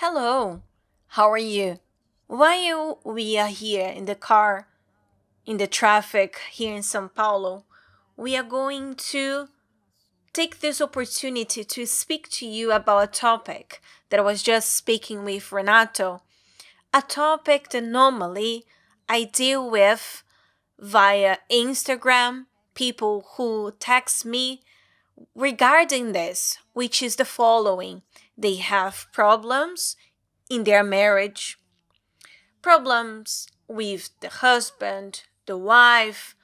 Hello, how are you? While we are here in the car, in the traffic here in São Paulo, we are going to take this opportunity to speak to you about a topic that I was just speaking with Renato, a topic that normally I deal with via Instagram, people who text me regarding this, which is the following. They have problems in their marriage, problems with the husband, the wife,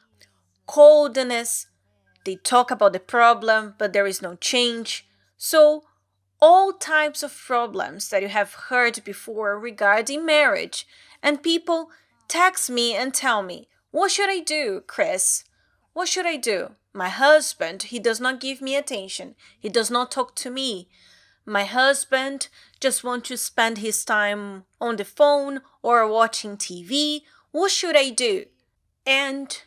coldness. They talk about the problem, but there is no change. So, all types of problems that you have heard before regarding marriage. And people text me and tell me, what should I do, Chris? What should I do? My husband, he does not give me attention. He does not talk to me. My husband just wants to spend his time on the phone or watching TV. What should I do? And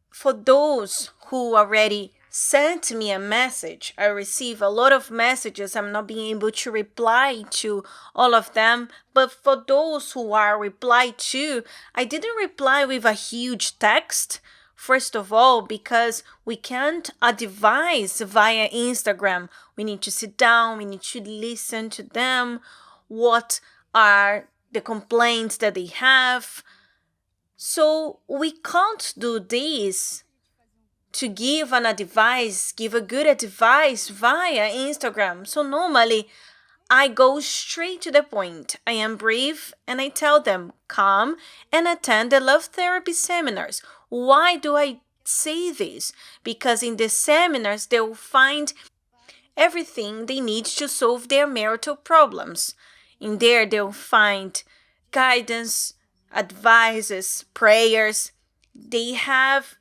for those who already sent me a message, I receive a lot of messages. I'm not being able to reply to all of them. But for those who are replied to, I didn't reply with a huge text. First of all, because we can't advise via Instagram. We need to sit down, we need to listen to them. What are the complaints that they have? So we can't do this to give an advice, give a good advice via Instagram. So normally I go straight to the point. I am brief and I tell them, come and attend the love therapy seminars. Why do I say this? Because in the seminars, they will find everything they need to solve their marital problems. In there, they'll find guidance, advices, prayers. They have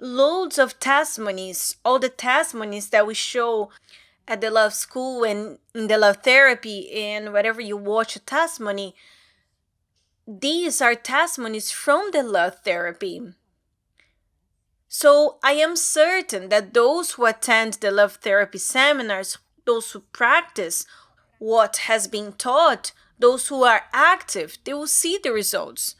loads of testimonies, all the testimonies that we show at the love school and in the love therapy, and wherever you watch a testimony, these are testimonies from the love therapy. So I am certain that those who attend the love therapy seminars, those who practice what has been taught, those who are active, they will see the results.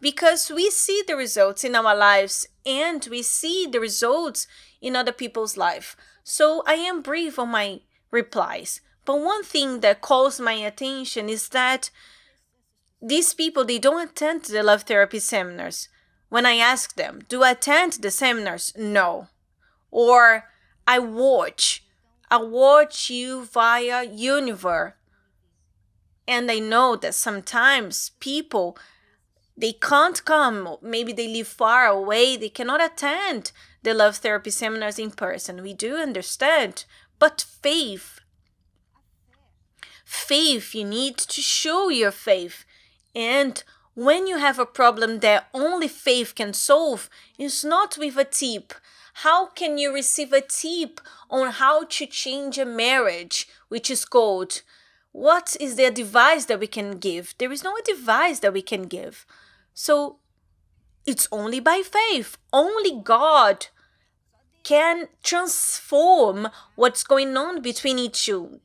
Because we see the results in our lives and we see the results in other people's life. So I am brief on my replies. But one thing that calls my attention is that these people, they don't attend the love therapy seminars. When I ask them, do I attend the seminars? No. Or I watch you via Univer. And I know that sometimes people, they can't come. Maybe they live far away. They cannot attend the love therapy seminars in person. We do understand. But faith, you need to show your faith. And when you have a problem that only faith can solve, it's not with a tip. How can you receive a tip on how to change a marriage, which is called, what is the advice that we can give? There is no advice that we can give. So it's only by faith. Only God can transform what's going on between each you.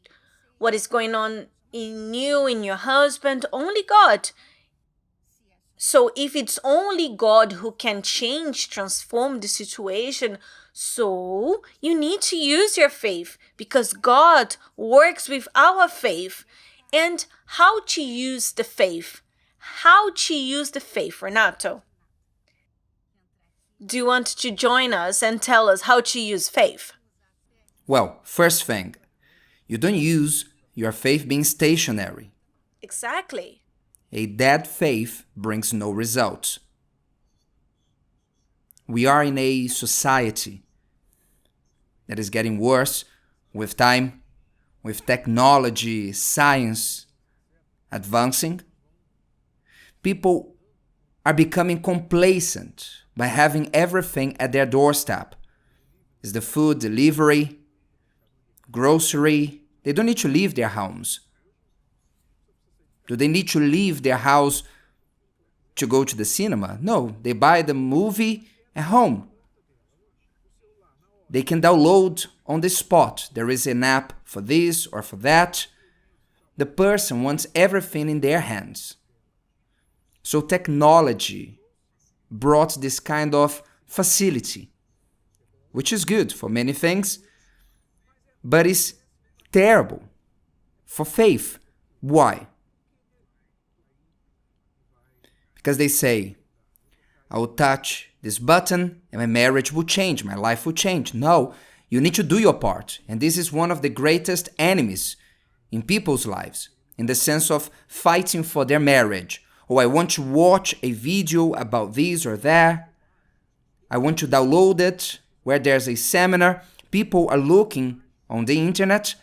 What is going on in you, in your husband, only God. So if it's only God who can change, transform the situation, so you need to use your faith because God works with our faith. And how to use the faith? How to use the faith, Renato? Do you want to join us and tell us how to use faith? Well, first thing, you don't use your faith being stationary. Exactly. A dead faith brings no results. We are in a society that is getting worse with time, with technology, science advancing. People are becoming complacent by having everything at their doorstep. Is the food delivery, grocery? They don't need to leave their homes. Do they need to leave their house to go to the cinema? No, they buy the movie at home. They can download on the spot. There is an app for this or for that. the person wants everything in their hands. So technology brought this kind of facility, which is good for many things, but is terrible for faith. Why? Because they say, I will touch this button and my marriage will change, my life will change. No, you need to do your part. And this is one of the greatest enemies in people's lives, in the sense of fighting for their marriage. Oh, I want to watch a video about this or that. I want to download it where there's a seminar. People are looking on the internet.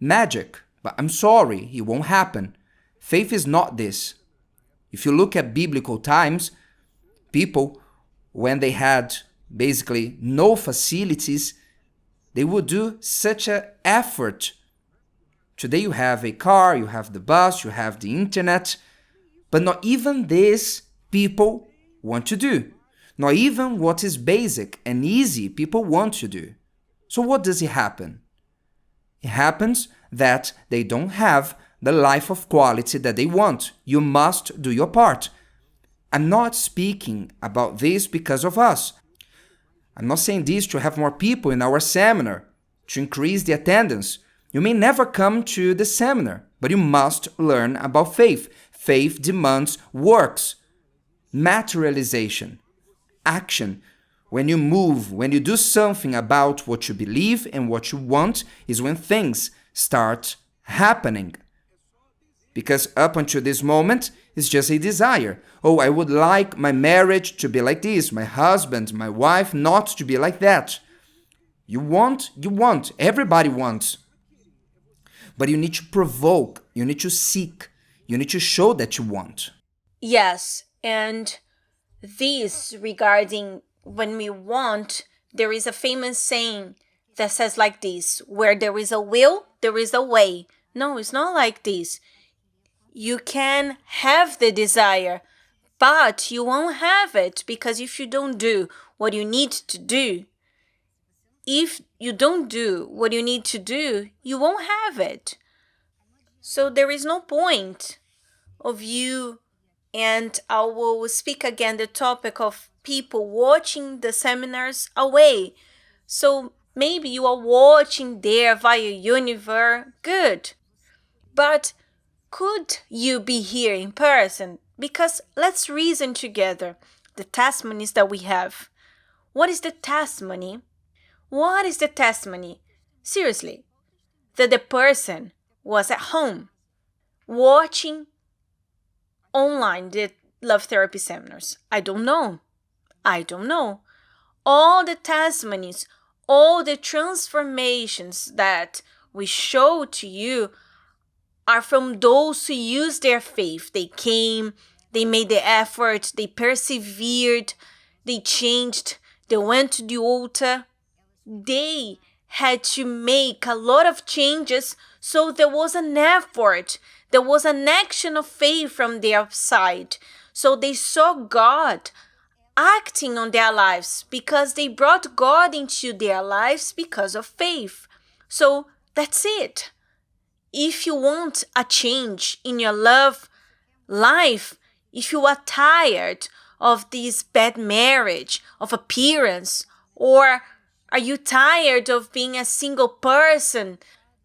Magic. But I'm sorry, it won't happen. Faith is not this. If you look at biblical times, people, when they had basically no facilities, they would do such an effort. Today you have a car, you have the bus, you have the internet, but not even this people want to do. Not even what is basic and easy people want to do. So what does it happen? It happens that they don't have the life of quality that they want. You must do your part. I'm not speaking about this because of us. I'm not saying this to have more people in our seminar, to increase the attendance. You may never come to the seminar, but you must learn about faith. Faith demands works, materialization, action. When you move, when you do something about what you believe and what you want, is when things start happening. Because up until this moment, it's just a desire. Oh, I would like my marriage to be like this, my husband, my wife not to be like that. You want, everybody wants. But you need to provoke, you need to seek, you need to show that you want. Yes, and this regarding when we want, there is a famous saying that says like this, where there is a will, there is a way. No, it's not like this. You can have the desire, but you won't have it because if you don't do what you need to do, if you don't do what you need to do, you won't have it. So there is no point of you, and I will speak again the topic of people watching the seminars away. So maybe you are watching there via Univer, good. But could you be here in person? Because let's reason together the testimonies that we have. What is the testimony? What is the testimony? Seriously, that the person was at home watching online the love therapy seminars. I don't know. All the testimonies, all the transformations that we show to you are from those who used their faith. They came, they made the effort, they persevered, they changed, they went to the altar. They had to make a lot of changes, so there was an effort, there was an action of faith from their side. So they saw God acting on their lives because they brought God into their lives because of faith. So that's it. If you want a change in your love life, if you are tired of this bad marriage, of appearance, or are you tired of being a single person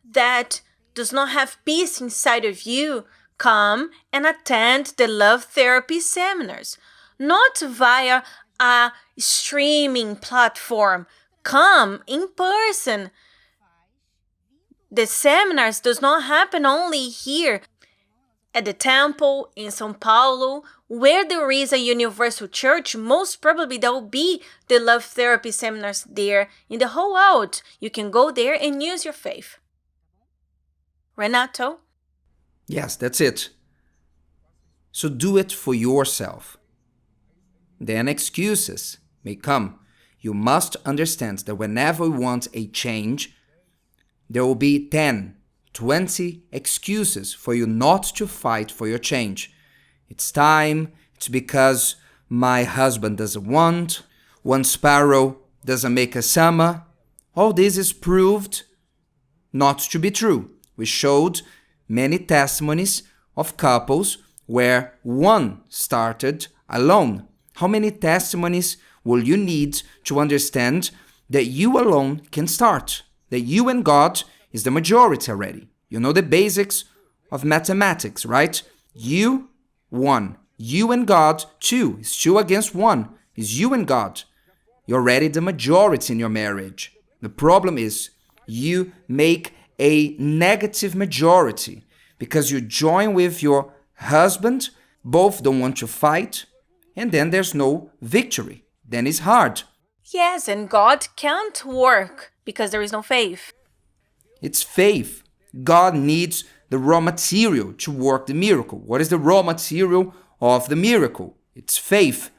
that does not have peace inside of you, come and attend the love therapy seminars. Not via a streaming platform. Come in person. The seminars does not happen only here at the temple in São Paulo, where there is a universal church. Most probably there will be the love therapy seminars there in the whole world. You can go there and use your faith. Renato? Yes, that's it. So do it for yourself. Then excuses may come. You must understand that whenever we want a change, there will be 10, 20 excuses for you not to fight for your change. It's time, it's because my husband doesn't want, one sparrow doesn't make a summer. All this is proved not to be true. We showed many testimonies of couples where one started alone. How many testimonies will you need to understand that you alone can start? That you and God is the majority already. You know the basics of mathematics, right? You, 1. You and God, 2. It's 2 against 1. It's you and God. You're already the majority in your marriage. The problem is you make a negative majority because you join with your husband, both don't want to fight, and then there's no victory. Then it's hard. Yes, and God can't work because there is no faith. It's faith. God needs the raw material to work the miracle. What is the raw material of the miracle? It's faith.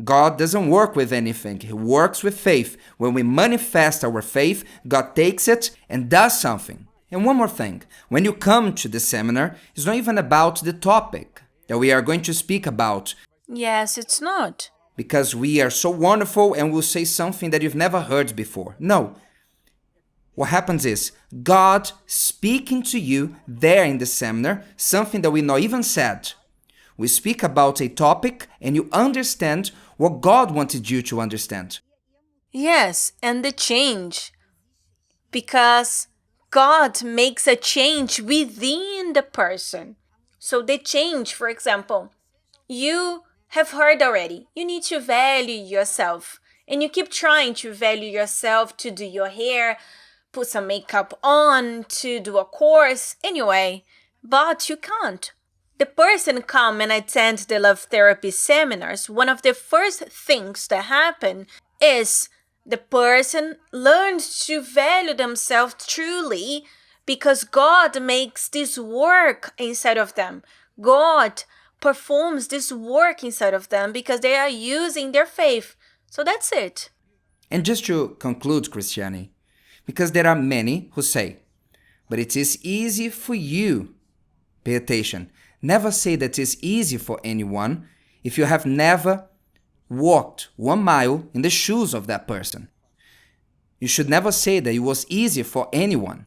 God doesn't work with anything. He works with faith. When we manifest our faith, God takes it and does something. And one more thing. When you come to the seminar, it's not even about the topic that we are going to speak about. Yes, it's not. Because we are so wonderful and we'll say something that you've never heard before. No. What happens is God speaking to you there in the seminar, something that we not even said. We speak about a topic and you understand what God wanted you to understand. Yes, and the change. Because God makes a change within the person. So the change, for example, you have heard already, you need to value yourself. And you keep trying to value yourself, to do your hair, put some makeup on, to do a course, anyway. But you can't. The person come and attend the love therapy seminars, one of the first things that happen is the person learns to value themselves truly because God makes this work inside of them. God performs this work inside of them because they are using their faith. So that's it. And just to conclude, Christiane, because there are many who say, but it is easy for you. Pay attention. Never say that it's easy for anyone if you have never walked 1 mile in the shoes of that person. You should never say that it was easy for anyone.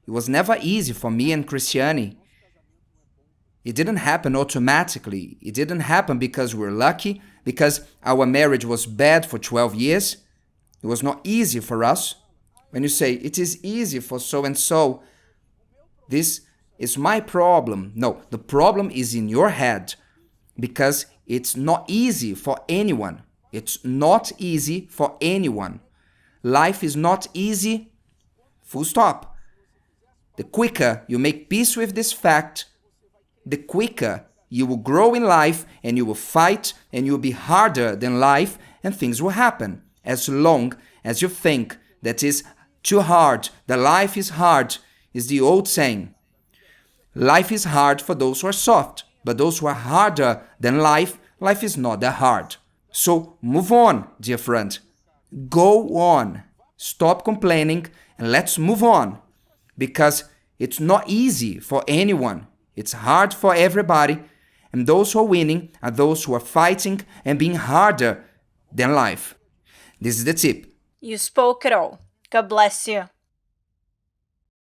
It was never easy for me and Christiane. It didn't happen automatically. It didn't happen because we're lucky, because our marriage was bad for 12 years. It was not easy for us. When you say, it is easy for so-and-so, this is my problem. No, the problem is in your head because it's not easy for anyone. It's not easy for anyone. Life is not easy, full stop. The quicker you make peace with this fact, the quicker you will grow in life and you will fight and you will be harder than life and things will happen. As long as you think that is too hard, that life is hard, is the old saying. Life is hard for those who are soft, but those who are harder than life, life is not that hard. So move on, dear friend. Go on. Stop complaining and let's move on. Because it's not easy for anyone. It's hard for everybody. And those who are winning are those who are fighting and being harder than life. This is the tip. You spoke it all. God bless you.